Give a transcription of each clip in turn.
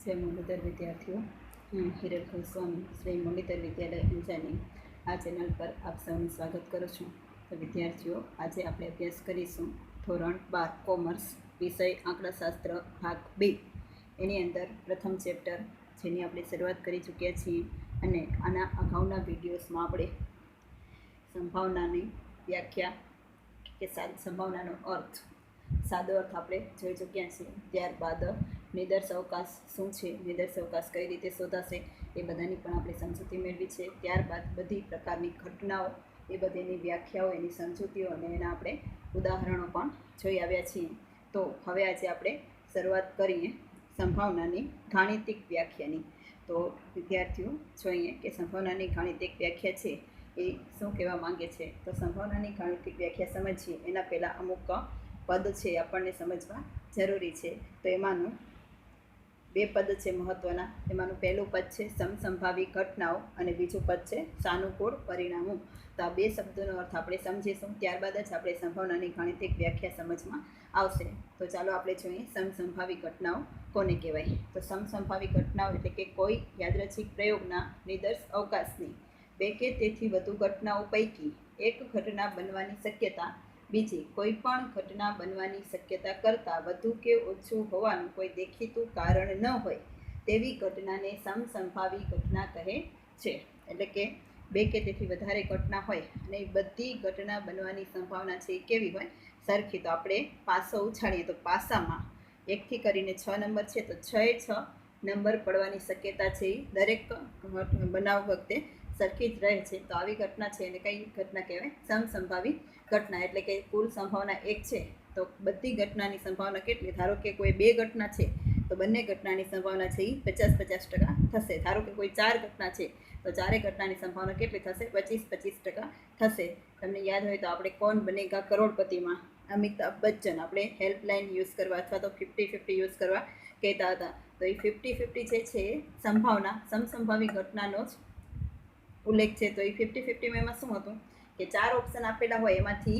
જય મુરલીધર વિદ્યાર્થીઓ, હું હિરલ ગોસ્વામી શ્રી મુરલીધર વિદ્યાલય અંજાની આ ચેનલ પર આપ સૌનું સ્વાગત કરું છું. તો વિદ્યાર્થીઓ, આજે આપણે અભ્યાસ કરીશું ધોરણ 12 કોમર્સ વિષય આંકડાશાસ્ત્ર ભાગ 2. એની અંદર પ્રથમ ચેપ્ટર જેની આપણે શરૂઆત કરી ચૂક્યા છીએ અને આના અગાઉના વિડીયોઝમાં આપણે સંભાવનાની વ્યાખ્યા કે સંભાવનાનો અર્થ, સાદો અર્થ આપણે જોઈ ચૂક્યા છીએ. ત્યારબાદ નિદર્શ અવકાશ શું છે, નિદર્શ અવકાશ કઈ રીતે શોધાશે એ બધાની પણ આપણે સમજૂતી મેળવી છે. ત્યારબાદ બધી પ્રકારની ઘટનાઓ, એ બધીની વ્યાખ્યાઓ, એની સમજૂતીઓ અને એના આપણે ઉદાહરણો પણ જોઈ આવ્યા છીએ. તો હવે આજે આપણે શરૂઆત કરીએ સંભાવનાની ગાણિતિક વ્યાખ્યાની. તો વિદ્યાર્થીઓ જોઈએ કે સંભાવનાની ગાણિતિક વ્યાખ્યા છે એ શું કહેવા માંગે છે. તો સંભાવનાની ગાણિતિક વ્યાખ્યા સમજીએ એના પહેલાં અમુક પદ છે આપણને સમજવા જરૂરી છે. તો એમાંનું બે પદ છે મહત્ત્વના. એમાંનું પહેલું પદ છે સમસંભાવી ઘટનાઓ અને બીજું પદ છે સાનુકૂળ પરિણામો. તો આ બે શબ્દોનો અર્થ આપણે સમજીશું, ત્યારબાદ જ આપણે સંભાવનાની ગાણિતિક વ્યાખ્યા સમજમાં આવશે. તો ચાલો આપણે જોઈએ સમસંભાવી ઘટનાઓ કોને કહેવાય. તો સમસંભાવી ઘટનાઓ એટલે કે કોઈ યાદચ્છિક પ્રયોગના નિદર્શ અવકાશની બે કે તેથી વધુ ઘટનાઓ પૈકી એક ઘટના બનવાની શક્યતા બીજી કોઈ પણ ઘટના બનવાની શક્યતા કરતાં વધુ કે ઓછું હોવાનું કોઈ દેખીતું કારણ ન હોય તેવી ઘટનાને સમસંભાવી ઘટના કહે છે. એટલે કે બે કે તેથી વધારે ઘટના હોય અને એ બધી ઘટના બનવાની સંભાવના છે એ કેવી હોય? સરખી. તો આપણે પાસો ઉછાળીએ તો પાસામાં 1થી કરીને 6 નંબર છે તો 6 નંબર પડવાની શક્યતા છે એ દરેક બનાવ વખતે સરખી જ રહે છે. તો આવી ઘટના છે એને કઈ ઘટના કહેવાય? સમસંભાવી ઘટના. એટલે કે કુલ સંભાવના 1 છે તો બધી ઘટનાની સંભાવના કેટલી? ધારો કે કોઈ 2 ઘટના છે તો બંને ઘટનાની સંભાવના છે એ 50-50% થશે. ધારો કે કોઈ 4 ઘટના છે તો ચારેય ઘટનાની સંભાવના કેટલી થશે? 25-25% થશે. તમને યાદ હોય તો આપણે કોણ બનેગા કરોડપતિમાં અમિતાભ બચ્ચન આપણે હેલ્પલાઇન યુઝ કરવા અથવા તો 50-50 યુઝ કરવા કહેતા હતા. તો એ 50-50 જે છે એ સંભાવના સમસંભાવી ઘટનાનો જ ઉલ્લેખ છે. તો એ 50-50માં એમાં શું હતું કે 4 ઓપ્શન આપેલા હોય એમાંથી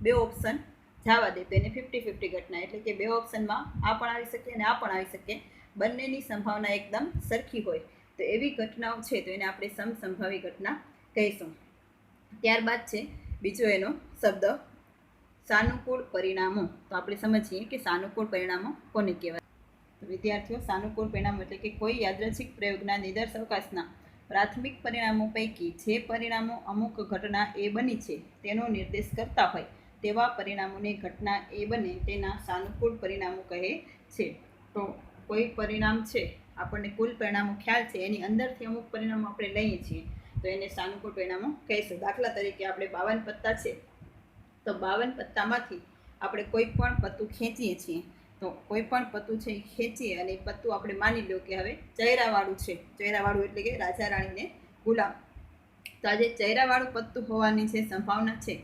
2 ઓપ્શન જવા દે તો એને 50-50 ઘટના. એટલે કે 2 ઓપ્શનમાં આ પણ આવી શકે અને આ પણ આવી શકે, બંનેની સંભાવના એકદમ સરખી હોય તો એવી ઘટનાઓ છે તો એને આપણે સમસંભાવી ઘટના કહીશું. ત્યારબાદ છે બીજો એનો શબ્દ સાનુકૂળ પરિણામો. તો આપણે સમજીએ કે સાનુકૂળ પરિણામો કોને કહેવાય. તો વિદ્યાર્થીઓ, સાનુકૂળ પરિણામો એટલે કે કોઈ યાદચ્છિક પ્રયોગના નિદર્શ અવકાશના પ્રાથમિક પરિણામો પૈકી જે પરિણામો અમુક ઘટના એ બની છે તેનો નિર્દેશ કરતા હોય તેવા પરિણામોને ઘટના એ બને તેના સાનુકૂળ પરિણામો કહે છે. તો કોઈ પરિણામ છે, આપણને કુલ પરિણામો ખ્યાલ છે, એની અંદરથી અમુક પરિણામો આપણે લઈએ છીએ તો એને સાનુકૂળ પરિણામો કહીશું. દાખલા તરીકે આપણે 52 પત્તા છે તો 52 પત્તામાંથી આપણે કોઈ પણ પત્તું ખેંચીએ છીએ. તો કોઈ પણ પત્તું છે એ ખેંચીએ અને એ પત્તું આપણે માની લો કે હવે ચહેરાવાળું છે. ચહેરાવાળું એટલે કે રાજા રાણીને ગુલામ. તો આ જે ચહેરાવાળું પત્તું હોવાની જે સંભાવના છે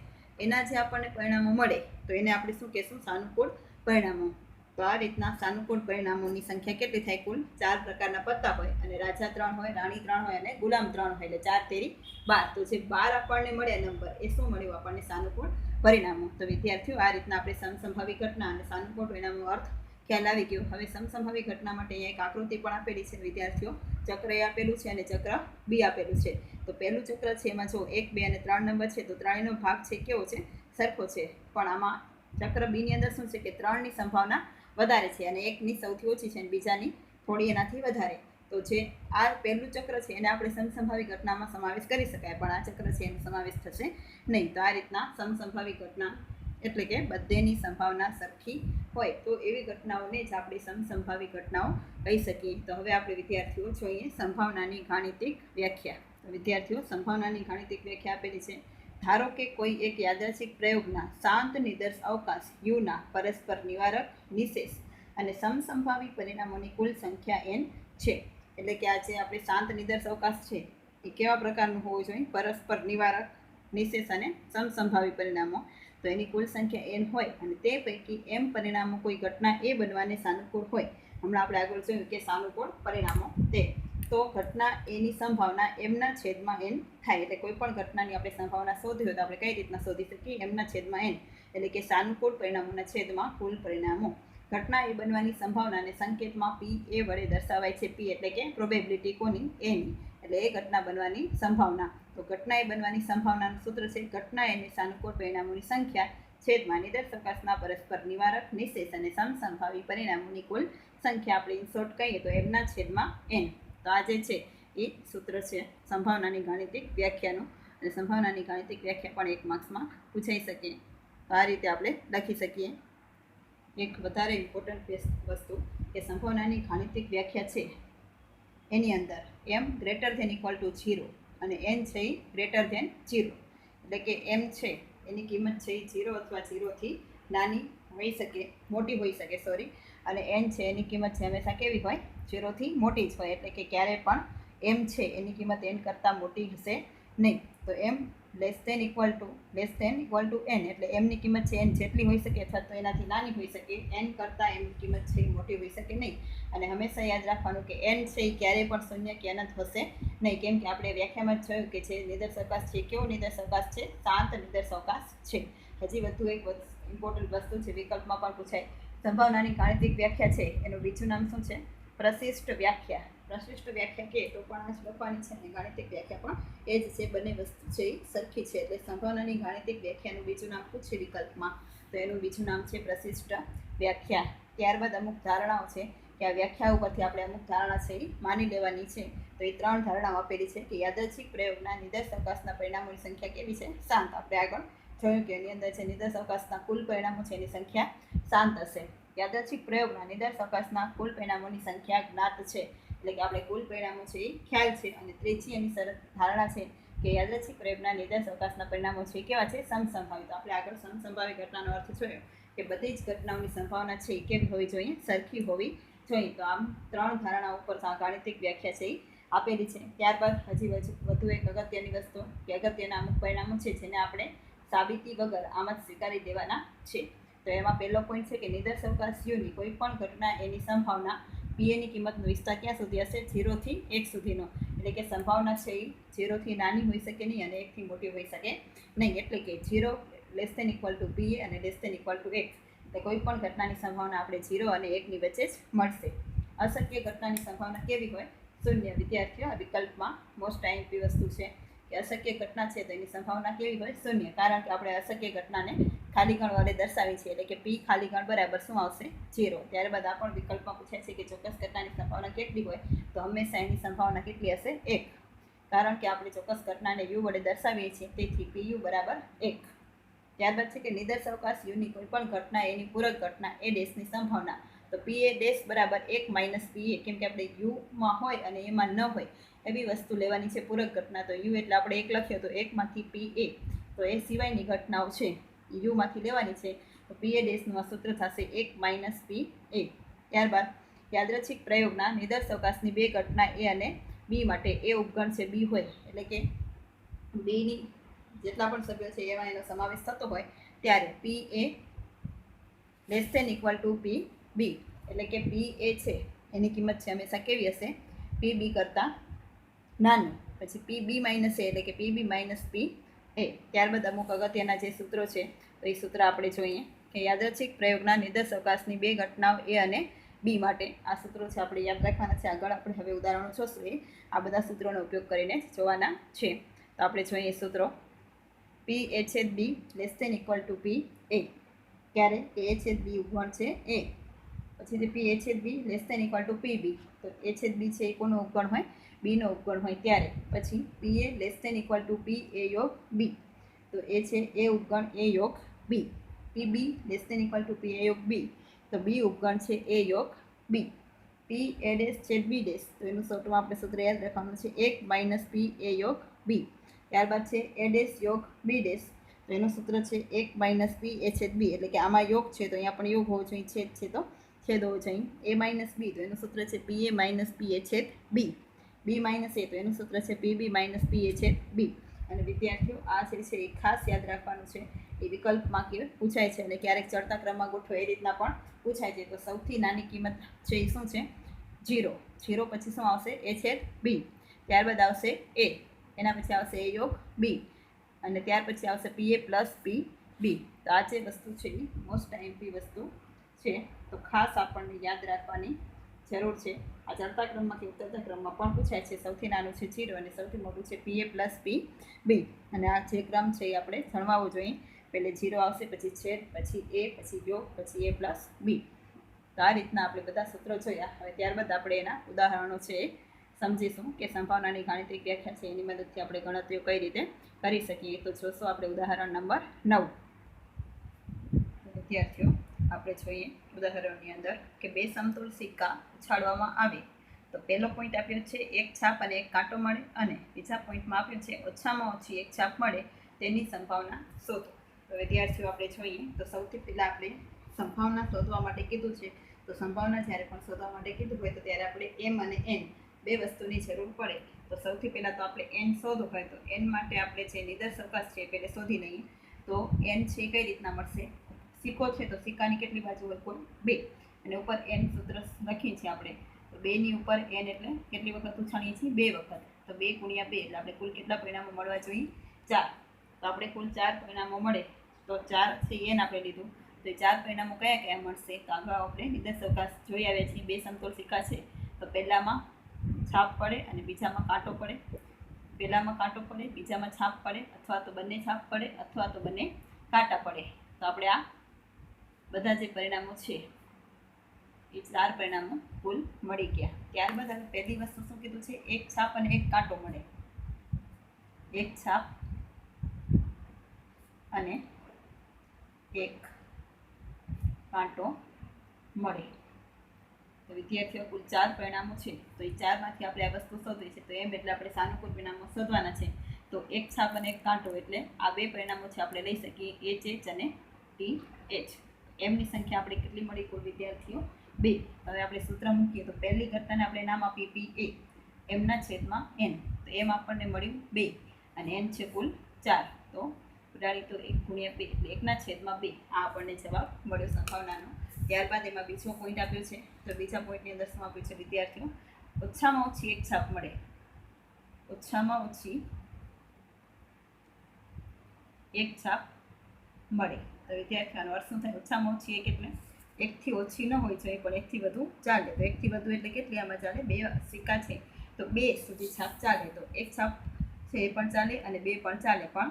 એના જે આપણને પરિણામો મળે તો એને આપણે શું કહેશું? સાનુકૂળ પરિણામો. તો આ રીતના સાનુકૂળ પરિણામોની સંખ્યા કેટલી થાય? કુલ 4 પ્રકારના પત્તા હોય અને રાજા 3 હોય, રાણી 3 હોય અને ગુલામ 3 હોય એટલે 4 તેરી 12. તો જે 12 આપણને મળ્યા નંબર એ શું મળ્યું આપણને? સાનુકૂળ પરિણામો. તો વિદ્યાર્થીઓ, આ રીતના આપણે સમસંભાવી ઘટના અને સાનુકૂળ પરિણામનો અર્થ ખ્યાલ આવી ગયો. હવે સમસંભાવી ઘટના માટે અહીંયા એક આકૃતિ પણ આપેલી છે વિદ્યાર્થીઓ. ચક્ર એ આપેલું છે અને ચક્ર બી આપેલું છે. તો પહેલું ચક્ર છે એમાં જો 1, 2 અને 3 નંબર છે તો ત્રણેયનો ભાગ છે કેવો છે? સરખો છે. પણ આમાં ચક્ર બીની અંદર શું છે કે 3ની સંભાવના વધારે છે અને 1ની સૌથી ઓછી છે અને બીજાની થોડી એનાથી વધારે. તો જે આ પહેલું ચક્ર છે એને આપણે સમસંભાવી ઘટનામાં સમાવેશ કરી શકાય, પણ આ ચક્ર છે એનો સમાવેશ થશે નહીં. તો આ રીતના સમસંભાવી ઘટના એટલે કે બધેની સંભાવના સરખી હોય તો એવી ઘટનાઓને જ આપણે સમસંભાવી ઘટનાઓ કહી શકીએ. તો હવે આપણે વિદ્યાર્થીઓ જોઈએ સંભાવનાની ગાણિતિક વ્યાખ્યા. તો વિદ્યાર્થીઓ, સંભાવનાની ગાણિતિક વ્યાખ્યા આપેલી છે. ધારો કે કોઈ એક યાદચ્છિક પ્રયોગના શાંત નિદર્શ અવકાશ યુના પરસ્પર નિવારક નિશેષ અને સમસંભાવી પરિણામોની કુલ સંખ્યા n છે. એટલે કે આ જે આપણે શાંત નિદર્શ અવકાશ છે એ કેવા પ્રકારનું હોવું જોઈએ? પરસ્પર નિવારક નિશેષ અને સમસંભાવી પરિણામો. તો એની કુલ સંખ્યા n હોય અને તે પૈકી m પરિણામો કોઈ ઘટના એ બનવાને સાનુકૂળ હોય. હમણાં આપણે આગળ જોયું કે સાનુકૂળ પરિણામો તે તો ઘટના એની સંભાવના mના છેદમાં n થાય. એટલે કોઈ પણ ઘટનાની આપણે સંભાવના શોધવી હોય તો આપણે કઈ રીતના શોધી શકીએ? mના છેદમાં n. એટલે કે સાનુકૂળ પરિણામોના છેદમાં કુલ પરિણામો. ઘટના એ બનવાની સંભાવનાને સંકેતમાં પી એ વડે દર્શાવાય છે. પી એટલે કે પ્રોબેબિલિટી કોની? એની. એટલે એ ઘટના બનવાની સંભાવના. તો ઘટના એ બનવાની સંભાવનાનું સૂત્ર છે ઘટના એની સાનુકૂળ પરિણામોની સંખ્યા છેદમાં નિદર્શક અવકાશના પરસ્પર નિવારક નિશેષ અને સમસંભાવી પરિણામોની કુલ સંખ્યા. આપણે ઇન શોર્ટ કહીએ તો એમના છેદમાં એન. તો આ જે છે એ સૂત્ર છે સંભાવનાની ગાણિતિક વ્યાખ્યાનું. અને સંભાવનાની ગાણિતિક વ્યાખ્યા પણ 1 માર્ક્સમાં પૂછાઈ શકે. તો આ રીતે આપણે લખી શકીએ. એક વધારે ઇમ્પોર્ટન્ટ વસ્તુ કે સંભાવનાની ગાણિતિક વ્યાખ્યા છે એની અંદર એમ ગ્રેટર ધેન ઇક્વલ ટુ 0 અને એન છે એ ગ્રેટર ધેન 0. એટલે કે એમ છે એની કિંમત છે એ 0 અથવા 0થી નાની હોઈ શકે, મોટી હોઈ શકે અને એન છે એની કિંમત છે હંમેશા કેવી હોય? 0થી મોટી જ હોય. એટલે કે ક્યારે પણ એમ છે એની કિંમત એન કરતાં મોટી હશે નહીં. તો M less than equal to N એટલે એમની કિંમત છે એન જેટલી હોઈ શકે અથવા તો એનાથી નાની હોઈ શકે. એન કરતાં એમની કિંમત છે એ મોટી હોઈ શકે નહીં. અને હંમેશા યાદ રાખવાનું કે એન છે એ ક્યારેય પણ શૂન્ય કે અનંત હશે નહીં. કેમ કે આપણે વ્યાખ્યામાં જ જોયું કે જે નિદર્શ અવકાશ છે કેવો નિદર્શ અવકાશ છે? શાંત નિદર્શ અવકાશ છે. હજી વધુ એક ઇમ્પોર્ટન્ટ વસ્તુ છે, વિકલ્પમાં પણ પૂછાય. સંભાવનાની ગાણિતિક વ્યાખ્યા છે એનું બીજું નામ શું છે? પ્રશિષ્ટ વ્યાખ્યા. પ્રશિષ્ટ વ્યાખ્યા કે તો પણ આ જ લખવાની છે અને ગાણિતિક વ્યાખ્યા પણ એ જ છે. બંને વસ્તુ છે એ સરખી છે. એટલે સંભાવનાની ગાણિતિક વ્યાખ્યાનું બીજું નામ શું છે વિકલ્પમાં? તો એનું બીજું નામ છે પ્રશિષ્ટ વ્યાખ્યા. ત્યારબાદ અમુક ધારણાઓ છે કે આ વ્યાખ્યા ઉપરથી આપણે અમુક ધારણા છે એ માની લેવાની છે. તો એ 3 ધારણાઓ આપેલી છે કે યાદચ્છિક પ્રયોગના નિદર્શ અવકાશના પરિણામોની સંખ્યા કેવી છે? શાંત. આપણે આગળ જોયું કે એની અંદર જે નિદર્શ અવકાશના કુલ પરિણામો છે એની સંખ્યા શાંત હશે. યાદચ્છિક પ્રયોગના નિદર્શ અવકાશના કુલ પરિણામોની સંખ્યા જ્ઞાત છે. એટલે કે આપણે કુલ પરિણામો છે એ ખ્યાલ છે. અને ત્રીજી એની ધારણા છે કે યાદચ્છિક પ્રયોગના નિદર્શ અવકાશના પરિણામો છે કેવા છે? સમસંભાવી. તો આપણે આગળ સમસંભાવી ઘટનાનો અર્થ જોયો કે બધી જ ઘટનાઓની સંભાવના છે એ કેવી હોવી જોઈએ? સરખી હોવી જોઈએ. તો આમ 3 ધારણા ઉપર ગાણિતિક વ્યાખ્યા છે એ આપેલી છે. ત્યારબાદ હજી વધુ એક અગત્યની વસ્તુ કે અગત્યના અમુક પરિણામો છે જેને આપણે સાબિતી વગર આમ જ સ્વીકારી દેવાના છે. તો એમાં પહેલો પોઈન્ટ છે કે નિદર્શ અવકાશ યુની કોઈ પણ ઘટના એની સંભાવના પીએની કિંમતનો વિસ્તાર ક્યાં સુધી હશે? 0થી 1 સુધીનો. એટલે કે સંભાવના છે એ 0થી નાની હોઈ શકે નહીં અને 1થી મોટી હોઈ શકે નહીં. એટલે કે 0 લેસ ધેન ઇક્વલ ટુ પીએ અને લેસ ધેન ઇક્વલ ટુ 1. એટલે કોઈ પણ ઘટનાની સંભાવના આપણે 0 અને 1ની વચ્ચે જ મળશે. અશક્ય ઘટનાની સંભાવના કેવી હોય? શૂન્ય. વિદ્યાર્થીઓ આ વિકલ્પમાં મોસ્ટ આઈએમપી વસ્તુ છે કે અશક્ય ઘટના છે તો એની સંભાવના કેવી હોય? શૂન્ય. કારણ કે આપણે અશક્ય ઘટનાને ખાલી ગણ વડે દર્શાવી છે. એટલે કે પી ખાલી ગણ બરાબર શું આવશે? 0. ત્યારબાદ આ પણ વિકલ્પમાં પૂછાય છે કે ચોક્કસ ઘટનાની સંભાવના કેટલી હોય? તો હંમેશા એની સંભાવના કેટલી હશે? 1. કારણ કે આપણે ચોક્કસ ઘટનાને યુ વડે દર્શાવીએ છીએ તેથી પીયુ બરાબર 1. ત્યારબાદ છે કે નિદર્શ અવકાશ યુની કોઈ પણ ઘટના એની પૂરક ઘટના એ ડેશની સંભાવના. તો પી એ ડેશ બરાબર 1 માઇનસ પી એ. કેમ કે આપણે યુમાં હોય અને એમાં ન હોય એવી વસ્તુ લેવાની છે પૂરક ઘટના. તો યુ એટલે આપણે 1 લખ્યો તો 1માંથી પી એ. તો એ સિવાયની ઘટનાઓ છે યુમાંથી લેવાની છે. તો પી એ ડેશનું આ સૂત્ર થશે 1 માઇનસ પી એ. ત્યારબાદ યાદચ્છિક પ્રયોગના નિદર્શ અવકાશની 2 ઘટના એ અને બી માટે એ ઉપગણ છે બી હોય. એટલે કે બીની જેટલા પણ સભ્યો છે એમાં એનો સમાવેશ થતો હોય ત્યારે પી એ લેસ ધેન ઇક્વલ ટુ પી બી. એટલે કે પી એ છે એની કિંમત છે હંમેશા કેવી હશે? પી બી કરતાં નાની. પછી પી બી માઇનસ એ એટલે કે પી બી માઇનસ પી એ. ત્યારબાદ અમુક અગત્યના જે સૂત્રો છે તો એ સૂત્ર આપણે જોઈએ કે યાદચ્છિક પ્રયોગના નિદર્શ અવકાશની 2 ઘટનાઓ એ અને બી માટે આ સૂત્રો છે આપણે યાદ રાખવાના છે. આગળ આપણે હવે ઉદાહરણો જોશું એ આ બધા સૂત્રોનો ઉપયોગ કરીને જોવાના છે. તો આપણે જોઈએ સૂત્રો. પી એ છેદ બી લેસ ધેન ઇક્વલ ટુ પી એ. ક્યારે? કે એ છેદ બી ઉપગણ છે એ. પછી જે પી એ છેદ બી લેસ ધેન ઇક્વલ ટુ પી બી. તો એ છેદ બી છે એ કોનો ઉપગણ હોય? બીનો ઉપગણ હોય ત્યારે. પછી પી એ લેસ ધેન ઇક્વલ ટુ પી એ યોગ બી. તો એ છે એ ઉપગણ એ યોગ બી. પી બી લેસ ધેન ઇક્વલ ટુ પી એ યોગ બી. તો બી ઉપગણ છે એ યોગ બી. પી એ ડેશ છેદ બી ડેશ. તો એનું શોર્ટમાં આપણે સૂત્ર યાદ રાખવાનું છે 1 માઇનસ પી એ યોગ બી. ત્યારબાદ છે એ ડેશ યોગ બી ડેશ. તો એનું સૂત્ર છે 1 માઇનસ પી એ છેદ બી. એટલે કે આમાં યોગ છે તો અહીંયા પણ યોગ હોવો જોઈએ, છેદ છે તો છેદ હોવો જોઈએ. એ માઇનસ બી તો એનું સૂત્ર છે પી એ માઇનસ પી એ છેદ બી. બી માઇનસ એ તો એનું સૂત્ર છે પી બી માઇનસ પી એ છેદ બી. અને વિદ્યાર્થીઓ આ જે છે એ ખાસ યાદ રાખવાનું છે. એ વિકલ્પમાં કે પૂછાય છે અને ક્યારેક ચડતા ક્રમમાં ગોઠવો એ રીતના પણ પૂછાય છે. તો સૌથી નાની કિંમત છે એ શું છે? 0. 0 પછી શું આવશે? એ છેદ બી. ત્યારબાદ આવશે એ. એના પછી આવશે એ યોગ બી. અને ત્યાર પછી આવશે પી એ પ્લસ પી બી. તો આ જે વસ્તુ છે એ મોસ્ટ આઈએમપી વસ્તુ છે. છે તો ખાસ આપણને યાદ રાખવાની જરૂર છે. આ ચડતા ક્રમમાં કે ઉતરતા ક્રમમાં પણ પૂછાય છે. સૌથી નાનું છે 0 અને સૌથી મોટું છે PA પ્લસ PB. અને આ જે ક્રમ છે એ આપણે જણાવવું જોઈએ. પહેલે 0 આવશે, પછી છેદ, પછી A, પછી યોગ, પછી A પ્લસ B. તો આ રીતના આપણે બધા સૂત્રો જોયા. હવે ત્યારબાદ આપણે એના ઉદાહરણો છે એ સમજીશું કે સંભાવનાની ગાણિતિક વ્યાખ્યા છે એની મદદથી આપણે ગણતરીઓ કઈ રીતે કરી શકીએ. તો જોશું આપણે ઉદાહરણ નંબર 9. વિદ્યાર્થીઓ, આપણે જોઈએ ઉદાહરણની અંદર કે બે સમતોલ સિક્કા ઉછાળવામાં આવે તો પહેલો પોઈન્ટ આપ્યો છે એક છાપ અને એક કાંટો મળે, અને બીજા પોઈન્ટમાં આપ્યો છે ઓછામાં ઓછી એક છાપ મળે તેની સંભાવના શોધો. તો વિદ્યાર્થીઓ, આપણે જોઈએ તો સૌથી પહેલાં આપણે સંભાવના શોધવા માટે કીધું છે. તો સંભાવના જ્યારે પણ શોધવા માટે કીધું હોય તો ત્યારે આપણે M અને N બે વસ્તુની જરૂર પડે. તો સૌથી પહેલાં તો આપણે N શોધવું હોય તો N માટે આપણે જે નિદર્શ અવકાશ છે એ પહેલે શોધી લઈએ. તો N છે કઈ રીતના મળશે? સિક્કો છે તો સિક્કાની કેટલી બાજુ હોય? કુલ 2. અને ઉપર N સૂત્ર લખીએ છીએ આપણે. તો 2ની ઉપર N એટલે કેટલી વખત ઉછાળીએ છીએ? 2 વખત. તો 2 ગુણ્યા 2 એટલે આપણે કુલ કેટલા પરિણામો મળવા જોઈએ? 4. તો આપણે કુલ 4 પરિણામો મળે તો 4 છે N આપણે લીધું. તો એ 4 પરિણામો કયા કયા મળશે? તો આગળ આપણે નિદર્શ અવકાશ જોઈ આવ્યા છીએ. બે સમતોલ સિક્કા છે તો પહેલામાં છાપ પડે અને બીજામાં કાંટો પડે. પહેલામાં કાંટો પડે, બીજામાં છાપ પડે, અથવા તો બંને છાપ પડે, અથવા તો બંને કાંટા પડે. તો આપણે આ બધા જે પરિણામો છે એ 4 પરિણામો કુલ મળી ગયા. ત્યારબાદ આપણે પહેલી વસ્તુ શું કીધું છે? એક છાપ અને એક કાંટો મળે. એક છાપ અને એક કાંટો મળે. તો વિદ્યાર્થીઓ, કુલ 4 પરિણામો છે. તો એ 4માંથી આપણે આ વસ્તુ શોધવી છે. તો એમ એટલે આપણે સાનુકૂળ પરિણામો શોધવાના છે. તો એક છાપ અને એક કાંટો એટલે આ બે પરિણામો છે આપણે લઈ શકીએ, HH અને TH. એમની સંખ્યા આપણે કેટલી મળી? કુલ વિદ્યાર્થીઓ 2. હવે આપણે સૂત્ર મૂકીએ તો પહેલી ઘટનાને આપણે નામ આપીએ PA, એમના છેદમાં N. તો એમ આપણને મળ્યું 2 અને N છે કુલ 4. તો ઉડાડી તો 1 ગુણ્યા 2 એટલે 1ના છેદમાં 2. આ આપણને જવાબ મળ્યો સંભાવનાનો. ત્યારબાદ એમાં બીજો પોઈન્ટ આપ્યો છે. તો બીજા પોઈન્ટની અંદર શું આપ્યું છે વિદ્યાર્થીઓ? ઓછામાં ઓછી એક છાપ મળે. ઓછામાં ઓછી એક છાપ મળે. તો વિદ્યાર્થીઓનો અર્થ શું થાય? ઓછામાં ઓછી એક એટલે એકથી ઓછી ન હોય જોઈએ પણ એકથી વધુ ચાલે. તો એકથી વધુ એટલે કેટલી આમાં ચાલે? 2 સિક્કા છે તો 2 સુધી છાપ ચાલે. તો એક છાપ છે એ પણ ચાલે અને 2 પણ ચાલે, પણ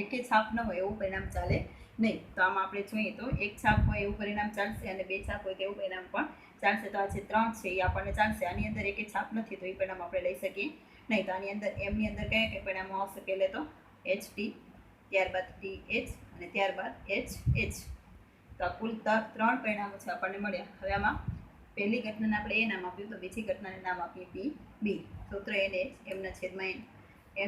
એકે છાપ ન હોય એવું પરિણામ ચાલે નહીં. તો આમાં આપણે જોઈએ તો એક છાપ હોય એવું પરિણામ ચાલશે અને 2 છાપ હોય તેવું પરિણામ પણ ચાલશે. તો આ જે 3 છે એ આપણને ચાલશે. આની અંદર એકે છાપ નથી તો એ પરિણામ આપણે લઈ શકીએ નહીં. તો આની અંદર એમની અંદર કયા કયા પરિણામો આવશે? પહેલે તો HT, ત્યારબાદ TH અને ત્યારબાદ HH. તો આ કુલ 3 પરિણામો છે આપણને મળ્યા. હવે આમાં પહેલી ઘટનાને આપણે એ નામ આપ્યું તો બીજી ઘટનાને નામ આપીએ PB. સૂત્ર NH, એમના છેદમાં N.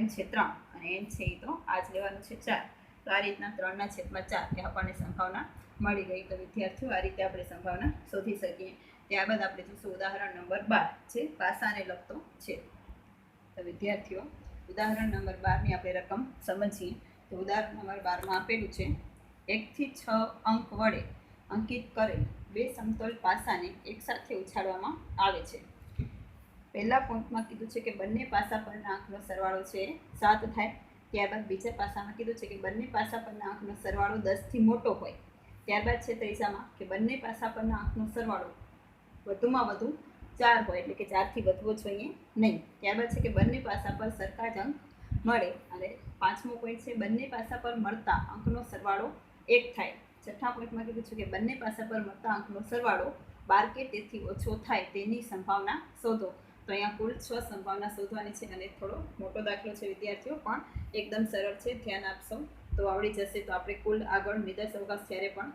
M છે 3 અને N છે એ તો આ જ લેવાનું છે 4. તો આ રીતના 3ના છેદમાં 4 એ આપણને સંભાવના મળી ગઈ. તો વિદ્યાર્થીઓ, આ રીતે આપણે સંભાવના શોધી શકીએ. ત્યારબાદ આપણે જોઈશું ઉદાહરણ નંબર 12 જે પાસાને લગતો છે. તો વિદ્યાર્થીઓ, ઉદાહરણ નંબર 12ની આપણે રકમ સમજીએ. તો ઉદાહરણ નંબર 12માં આપેલું છે 1 થી 6 અંક વડે અંકિત કરેલ બે સમતોલ પાસાને એકસાથે ઉછાળવામાં આવે છે. પહેલા પોઈન્ટમાં કીધું છે કે બંને પાસા પરના આંકનો સરવાળો છે 7 થાય. ત્યારબાદ બીજા પાસામાં કીધું છે કે બંને પાસા પરના આંકનો સરવાળો 10થી મોટો હોય. ત્યારબાદ છે ત્રીજામાં કે બંને પાસા પરના આંકનો સરવાળો વધુમાં વધુ 4 હોય, એટલે કે 4થી વધવો જોઈએ નહીં. ત્યારબાદ છે કે બંને પાસા પર સરખા જ અંક મળે. અને પાંચમો પોઈન્ટ છે બંને પાસા પર મળતા અંકનો સરવાળો 1 થાય. છઠ્ઠા પોઈન્ટમાં કીધું છે કે બંને પાસા પર મળતા અંકનો સરવાળો 12 કે તેથી ઓછો થાય તેની સંભાવના શોધો. તો અહીંયા કુલ 6 સંભાવના શોધવાની છે અને થોડો મોટો દાખલો છે વિદ્યાર્થીઓ, પણ એકદમ સરળ છે. ધ્યાન આપશો તો આવડી જશે. તો આપણે કુલ આગળ નિદર્શ અવકાશ જ્યારે પણ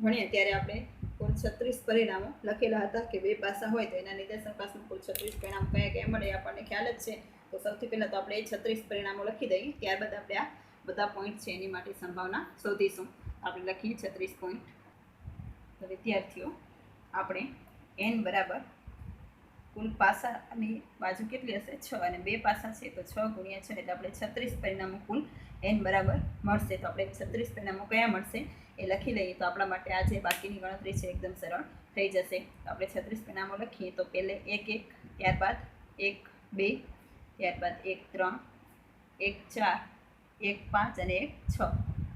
ભણીએ ત્યારે આપણે કુલ 36 પરિણામો લખેલા હતા કે બે પાસા હોય તો એના નિદર્શ અવકાશમાં કુલ 36 પરિણામો કયા કયા મળે આપણને ખ્યાલ જ છે. તો સૌથી પહેલાં તો આપણે એ 36 પરિણામો લખી દઈએ. ત્યારબાદ આપણે આ બધા પોઈન્ટ છે એની માટે સંભાવના શોધીશું. આપણે લખીએ 36 પોઈન્ટ. તો વિદ્યાર્થીઓ, આપણે N બરાબર કુલ પાસાની બાજુ કેટલી હશે? 6 અને બે પાસા છે તો 6 ગુણ્યા 6 એટલે આપણે 36 પરિણામો કુલ N બરાબર મળશે. તો આપણે 36 પરિણામો કયા મળશે એ લખી લઈએ. તો આપણા માટે આ જે બાકીની ગણતરી છે એકદમ સરળ થઈ જશે. તો આપણે 36 પરિણામો લખીએ તો પહેલે 1 1, ત્યારબાદ 1 2, ત્યારબાદ 1 3, 1 4, 1 5 અને 1 6.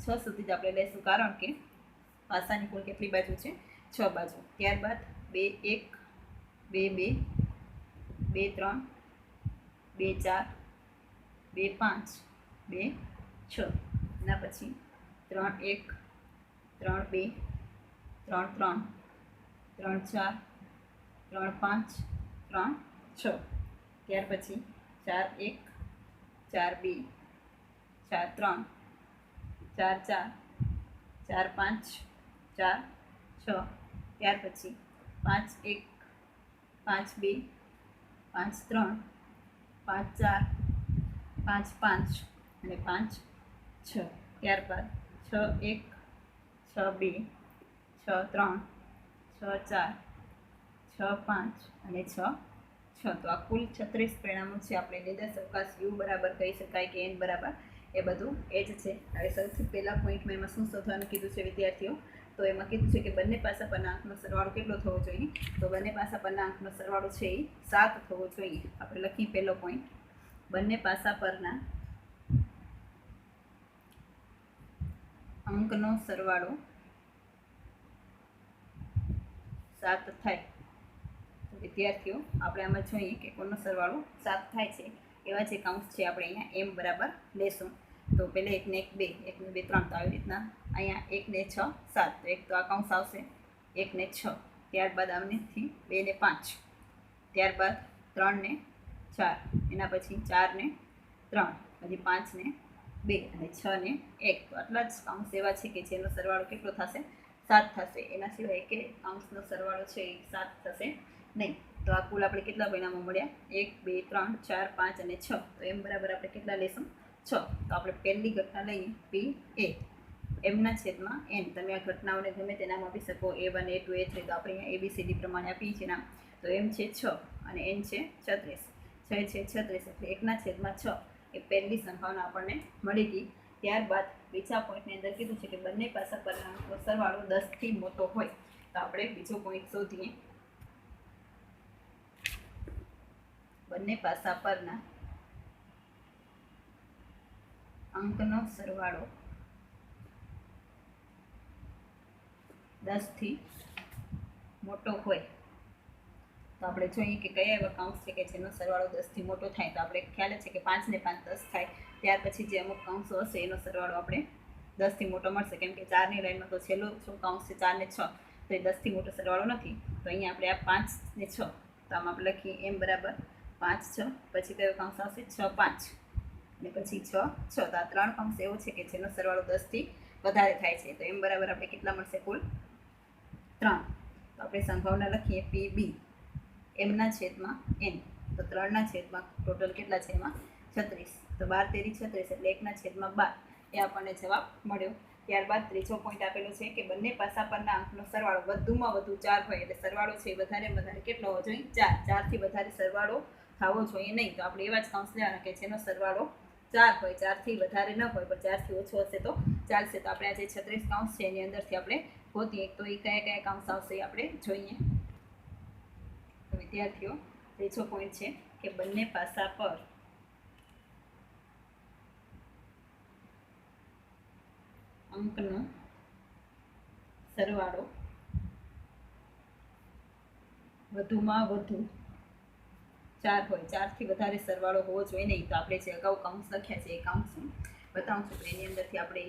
6 સુધી જ આપણે લઈશું, કારણ કે પાસાની કુલ કેટલી બાજુ છે? 6 બાજુ. ત્યારબાદ 2 1 2 2 2 3 2 4 2 5 2 6. એના પછી 3 1 3 2 3 3 3 4 3 5 3 6. ત્યાર પછી 4 1 4 2 4 3 4 4 4 5 4 6. ત્યાર પછી 5 1 5 2 5 3 5 4 5 5 અને 5 6. ત્યારબાદ 6 1 6 2 6 3 6 4 6 5 અને 6 6. તો આ કુલ 36 પરિણામો છે. આપણે નિર્દેશ અવકાશ યુ બરાબર કહી શકાય કે એન બરાબર એ બધું એ જ છે. હવે સૌથી પહેલા પોઈન્ટમાં એમાં શું શોધવાનું કીધું છે વિદ્યાર્થીઓ? તો એમાં કીધું છે કે બંને પાસા પરના અંકનો સરવાળો કેટલો થવો જોઈએ? તો બંને પાસા પરના અંકનો સરવાળો છે એ 7 થવો જોઈએ. આપણે લખીએ પહેલો પોઈન્ટ, બંને પાસા પરના અંકનો સરવાળો 7 થાય. તો વિદ્યાર્થીઓ આપણે આમાં જોઈએ કે કોનો સરવાળો 7 થાય છે. એવા જે કાઉન્સ છે આપણે અહીંયા એમ બરાબર લેશું. તો પહેલાં 1 ને 1 2, 1 ને 2 3. તો આવી રીતના અહીંયા 1 ને 6 7. તો એક તો આ કાઉન્સ આવશે 1 ને 6. ત્યારબાદ આમનેથી 2 ને 5. ત્યારબાદ 3 ને 4. એના પછી 4 ને 3. પછી 5 ને 2 અને 6 ને 1. તો આટલા જ કાઉન્સ એવા છે કે જેનો સરવાળો કેટલો થશે? 7 થશે. એના સિવાય કે કાઉન્સનો સરવાળો છે એ 7 થશે નહીં. તો આ કુલ આપણે કેટલા પરિણામો મળ્યા? 1 2 3 4 5 અને 6. તો એમ બરાબર આપણે કેટલા લેશું? 6. તો આપણે પહેલી ઘટના લઈએ પી એ, એમના છેદમાં એન. તમે આ ઘટનાઓને ગમે તે નામ આપી શકો, A1 A2 A3. તો આપણે અહીંયા ABCD પ્રમાણે આપીએ છીએ નામ. તો એમ છે 6 અને એન છે 36. 6 છે 36 એટલે 1/6 એ પહેલી સંભાવના આપણને મળી ગઈ. ત્યારબાદ બીજા પોઈન્ટની અંદર કીધું છે કે બંને પાસા પરના અંકનો સરવાળો 10 થી મોટો હોય. તો આપણે બીજો પોઈન્ટ શોધીએ. બંને પાસા પરના અંકનો સરવાળો 10 થી મોટો હોય. તો આપણે જોઈએ કે કયા એવા કાઉન્સ છે કે જેનો સરવાળો 10 થી મોટો થાય. તો આપણે ખ્યાલ છે કે 5 ને 5 10 થાય. ત્યાર પછી જે અમુક કાઉન્સો હશે એનો સરવાળો આપણે 10 થી મોટો મળશે. કેમ કે 4 ની લાઈનમાં તો છેલ્લો શું કાઉન્સ છે? 4 ને 6. તો એ 10 થી મોટો સરવાળો નથી. તો અહીંયા આપણે આ 5 ને 6. તો આમાં આપણે લખીએ એમ બરાબર 5 6. પછી કયો કાઉન્સ આવશે? 6 5 અને પછી 6 6. તો આ 3 કાઉન્સ એવો છે કે જેનો સરવાળો 10 થી વધારે થાય છે. તો એમ બરાબર આપણે કેટલા મળશે? કુલ 3. તો આપણે સંભાવના લખીએ પી બી, એમના છેદમાં એન. તો 3ના છેદમાં ટોટલ કેટલા છે? એમાં 36. તો 12 તેરી 36 એટલે 1/12 એ આપણને જવાબ મળ્યો. ત્યારબાદ ત્રીજો પોઈન્ટ આપેલો છે કે બંને પાસા પરના અંકનો સરવાળો વધુમાં વધુ 4 હોય. એટલે સરવાળો છે એ વધારે વધારે કેટલો હોવો જોઈએ? 4. 4 થી વધારે સરવાળો થવો જોઈએ નહીં. તો આપણે એવા જ કાઉન્સ લેવાના કે જેનો સરવાળો 4 હોય. 4 થી વધારે ન હોય પણ 4 થી ઓછો હશે તો ચાલશે. તો આપણે આ જે 36 કાઉન્સ છે એની અંદરથી આપણે ગોતીએ. તો એ કયા કયા કાઉન્સ આવશે એ આપણે જોઈએ. તો વિદ્યાર્થીઓ ત્રીજો પોઈન્ટ છે કે બંને પાસા પર અંકનો સરવાળો વધુમાં વધુ 4 હોય. 4 થી વધારે સરવાળો હોવો જોઈએ નહીં. તો આપણે જે અગાઉ કાઉન્સ લખ્યા છે એ કાઉન્સ હું બતાવું છું. એની અંદરથી આપણે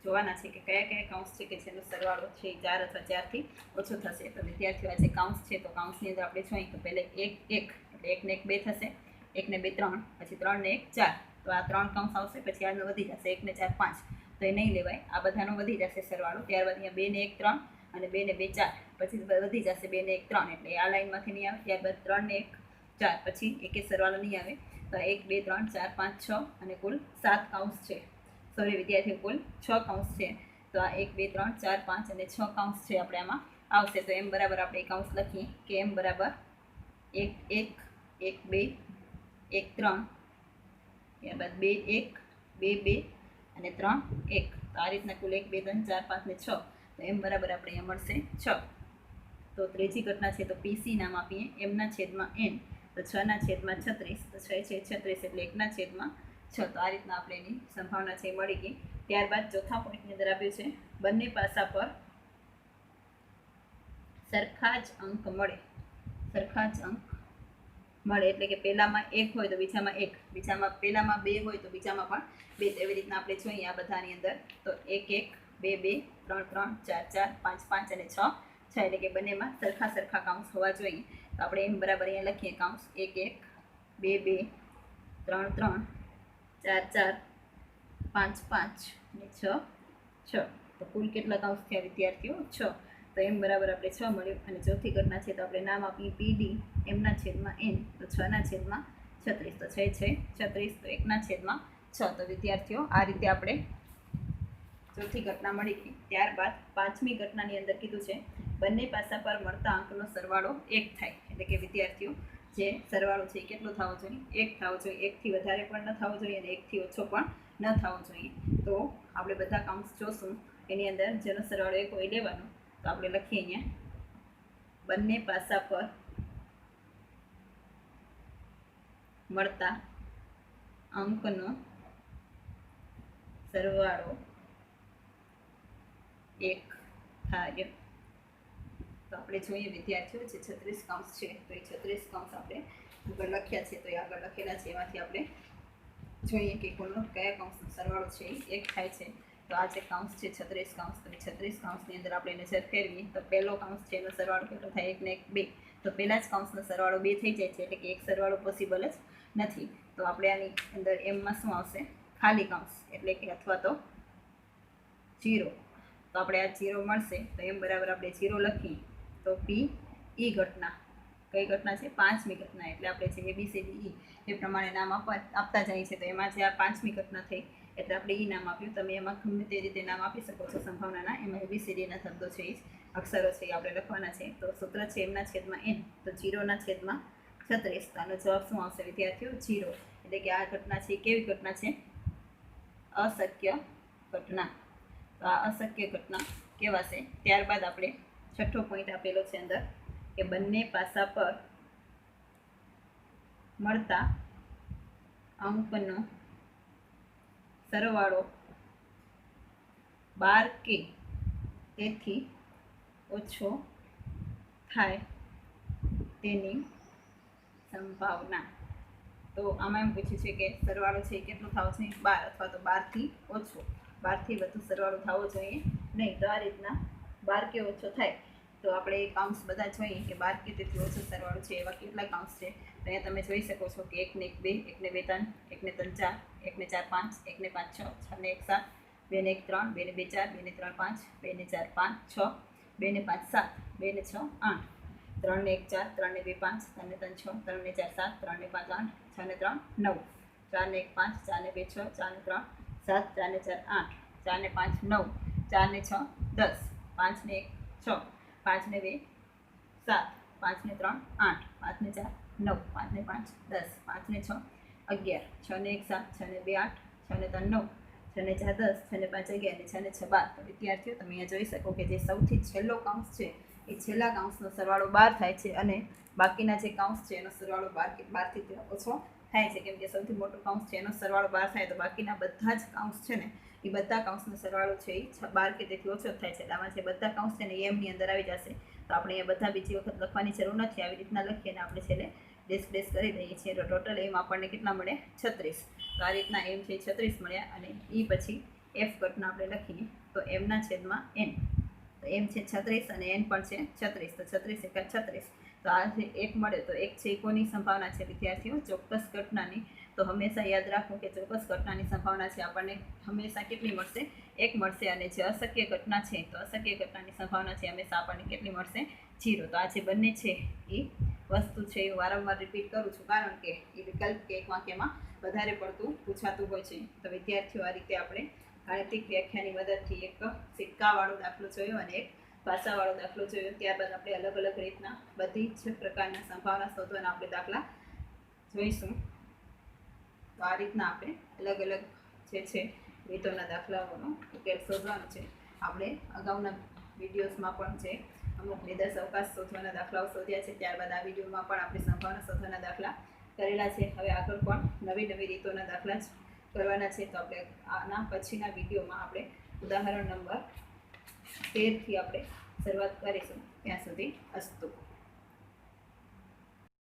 જોવાના છે કે કયા કયા કાઉન્સ છે કે જેનો સરવાળો છે 4 અથવા 4 થી ઓછો થશે. તો વિદ્યાર્થીઓ આ જે કાઉન્સ છે તો કાઉન્સની અંદર આપણે જોઈએ તો પહેલે 1 1 એટલે 1 ને 1 2 થશે. 1 ને 2 3, પછી 3 ને 1 4. તો આ 3 કાઉન્સ આવશે. પછી આનો વધી જશે 1 ને 4 5. તો એ નહીં લેવાય. આ બધાનો વધી જશે સરવાળો. ત્યારબાદ અહીંયા 2 ને 1 3 અને 2 ને 2 4. પછી વધી જશે 2 ને 1 3 એટલે આ લાઈનમાંથી નહીં આવે. ત્યારબાદ 3 ને 1 4. પછી એક સરવાળો નહીં આવે. તો 1 2 3 4 5 6 અને કુલ 7 કાઉન્સ છે. સોરી વિદ્યાર્થીઓ કુલ 6 કાઉન્સ છે. તો આ 1 2 3 4 5 અને 6 કાઉન્સ છે આપણે આમાં આવશે. તો એમ બરાબર આપણે એ કાઉન્સ લખીએ કે એમ બરાબર 1 1 1 2 1 3, ત્યારબાદ 2 1 2 2 અને 3 1. તો આ રીતના કુલ 1 2 3 4 5 ને 6. તો એમ બરાબર આપણે અહીંયા મળશે 6. તો ત્રીજી ઘટના છે તો પીસી નામ આપીએ. એમના છેદમાં એન. તો 6ના છેદમાં 36. તો 6 છે 36 એટલે 1ના છેદમાં 6. તો આ રીતના આપણે એની સંભાવના છે મળી ગઈ. ત્યારબાદ ચોથા પોઈન્ટની અંદર આપ્યું છે બંને પાસા પર સરખા જ અંક મળે, સરખા જ અંક મળે એટલે કે પહેલામાં 1 હોય તો બીજામાં 1, બીજામાં પહેલામાં 2 હોય તો બીજામાં પણ 2. એવી રીતના આપણે જોઈએ આ બધાની અંદર તો 1 1 2 2 3 3 4 4 5 5 અને 6 6 એટલે કે બંનેમાં સરખા સરખા કાઉન્સ હોવા જોઈએ. તો આપણે એમ બરાબર અહીંયા લખીએ કાઉન્સ 1 1 2 2 3 3 4 4 5 5 અને 6 6. તો કુલ કેટલા કાઉન્સ થયા વિદ્યાર્થીઓ? 6. તો એમ બરાબર આપણે 6 મળ્યું. અને ચોથી ઘટના છે તો આપણે નામ આપીએ PD એમના છેદમાં n તો 6 ના છેદમાં 36 તો 6 છે 36 તો 1 ના છેદમાં 6. તો વિદ્યાર્થીઓ આ રીતે આપણે ચોથી ઘટના મળી ગઈ. ત્યારબાદ પાંચમી ઘટનાની અંદર કીધું છે બંને પાસા પર મળતા અંકનો સરવાળો 1 થાય. એટલે કે વિદ્યાર્થીઓ જે સરવાળો છે એ કેટલો થવો જોઈએ? 1 થવો જોઈએ. 1 થી વધારે પણ ન થવો જોઈએ અને 1 થી ઓછો પણ ન થવો જોઈએ. તો આપણે બધા કાઉન્ટ્સ જોશું એની અંદર જેનો સરવાળો 1 હોય લેવાનો. તો આપણે લખીએ અહીંયા બંને પાસા પર મળતા અંકનો સરવાળો 1 થાય. તો આપણે જોઈએ વિદ્યાર્થીઓ જે 36 કાઉન્સ છે તો એ 36 કાઉન્સ આપણે આગળ લખ્યા છે. તો એ આગળ લખેલા છે એમાંથી આપણે જોઈએ કે કોનો કયા કાઉન્સનો સરવાળો છે એ 1 થાય છે. તો આ જે કાઉન્સ છે 36 કાઉન્સ, તો એ 36 કાઉન્સની અંદર આપણે નજર ફેરવીએ તો પહેલો કાઉન્સ છે એનો સરવાળો કેટલો થાય? 1 ને 1 2. તો પહેલા જ કાઉન્સનો સરવાળો 2 થઈ જાય છે એટલે કે એક સરવાળો પોસિબલ જ નથી. તો આપણે આની અંદર એમમાં શું આવશે? ખાલી કાઉન્સ એટલે કે અથવા તો 0. તો આપણે આ 0 મળશે તો એમ બરાબર આપણે 0 લખીએ તો પી ઈ ઘટના કઈ ઘટના છે? પાંચમી ઘટના. એટલે આપણે જે ABCDE એ પ્રમાણે નામ આપતા જાય છે. તો એમાં જે આ પાંચમી ઘટના થઈ એટલે આપણે ઈ નામ આપ્યું. તમે એમાં ગમે તે રીતે નામ આપી શકો છો સંભાવનાના. એમાં ABCDના શબ્દો છે એ અક્ષરો છે એ આપણે લખવાના છે. તો સૂત્ર છે એમના છેદમાં n તો 0 ના છેદમાં 36. તો આનો જવાબ શું આવશે વિદ્યાર્થીઓ? 0. એટલે કે આ ઘટના છે કેવી ઘટના છે? અશક્ય ઘટના. તો આ અશક્ય ઘટના કહેવાશે. ત્યારબાદ આપણે છઠ્ઠો પોઈન્ટ આપેલો છે અંદર કે બંને પાસા પર મળતા અંકનો સરવાળો 12 કે તેથી ઓછો થાય તેની સંભાવના. તો આમાં એમ પૂછ્યું છે કે સરવાળો છે કેટલો થવો જોઈએ? 12 અથવા તો 12 થી ઓછો. 12 થી વધુ સરવાળો થવો જોઈએ નહીં. તો આ રીતના 12 કે ઓછો થાય તો આપણે કાઉન્સ બધા જોઈએ કે 12 કે તેથી ઓછો સરવાળો છે એવા કેટલા કાઉન્સ છે. તો અહીંયા તમે જોઈ શકો છો કે 1 ને 1 2, 1 ને 2 3, 1 ને 3 4, 1 ને 4 5, 1 ને 5 6, 6 ને 1 7, 2 ને 1 3, 2 ને 2 4, 2 ને 3 5, 2 ને 4 5 6, 2 ને 5 7, 2 ને 6 8, 3 ને 1 4, 3 ને 2 5, 3 ને 3 6, 3 ને 4 7, 3 ને 5 8, 6 ને 3 9, 4 ને 1 5, 4 ને 2 6, 4 ને 3 7, 4 ને 4 8, 4 ને 5 9, 4 ને 6 10, 5 ને 1 6, 5 ને 2 7, 5 ને 3 8, 5 ને 4 9, 5 ને 5 10, 5 ને 6 11, 6 ને 1 7, 6 ને 2 8, 6 ને 3 9, 6 ને 4 10, 6 ને 5 11 અને 6 ને 6 12. તો વિદ્યાર્થીઓ તમે અહીંયા જોઈ શકો કે જે સૌથી છેલ્લો કાઉન્સ છે એ છેલ્લા કાઉન્સનો સરવાળો 12 થાય છે અને બાકીના જે કાઉન્સ છે એનો સરવાળો 12 થી ઓછો થાય છે. કેમ કે સૌથી મોટો કાઉન્સ છે એનો સરવાળો 12 થાય તો બાકીના બધા જ કાઉન્સ છે ને એ બધા કાઉન્સનો સરવાળો છે એ 12 કે તેથી ઓછો થાય છે. એટલે આમાં જે બધા કાઉન્સ છે ને એમની અંદર આવી જશે. તો આપણે અહીંયા બધા બીજી વખત લખવાની જરૂર નથી. આવી રીતના લખીએ અને આપણે છેલ્લે ડેશ કરી દઈએ છીએ. તો ટોટલ એમ આપણને કેટલા મળે? 36. તો આ રીતના એમ છે 36 મળ્યા. અને એ પછી એફ ઘટના આપણે લખીએ તો એમના છેદમાં n. તો એમ છે 36 અને n પણ છે 36. તો 36 એકા 36. તો આ જે 1 મળે તો 1 છે કોની સંભાવના છે વિદ્યાર્થીઓ? ચોક્કસ ઘટનાની. તો હંમેશા યાદ રાખો કે ચોક્કસ ઘટનાની સંભાવના છે આપણને હંમેશા કેટલી મળશે? 1 મળશે. અને જે અશક્ય ઘટના છે તો અશક્ય ઘટનાની સંભાવના છે હંમેશા આપણને કેટલી મળશે? 0. તો આ જે બંને છે એ વસ્તુ છે એ વારંવાર રિપીટ કરું છું કારણ કે એ વિકલ્પ કે એક વાક્યમાં વધારે પડતું પૂછાતું હોય છે. તો વિદ્યાર્થીઓ આ રીતે આપણે ગાણિતિક વ્યાખ્યાની મદદથી એક સિક્કાવાળો દાખલો જોયો અને એક ભાષાવાળો દાખલો જોયો. ત્યારબાદ આપણે અલગ અલગ રીતના બધી જ પ્રકારના સંભાવના શોધવાના આપણે દાખલા જોઈશું. તો આ રીતના આપણે અલગ અલગ જે છે રીતોના દાખલાઓનો ઉકેલ શોધવાનો છે. આપણે અગાઉના વિડીયોઝમાં પણ જે અમુક નિદર્શ અવકાશ શોધવાના દાખલાઓ શોધ્યા છે. ત્યારબાદ આ વિડીયોમાં પણ આપણે સંભાવના શોધવાના દાખલા કરેલા છે. હવે આગળ પણ નવી નવી રીતોના દાખલા જ કરવાના છે. તો આપણે આના પછીના વિડીયોમાં આપણે ઉદાહરણ નંબર 13 થી આપણે શરૂઆત કરીશું. ત્યાં સુધી અસ્તુ.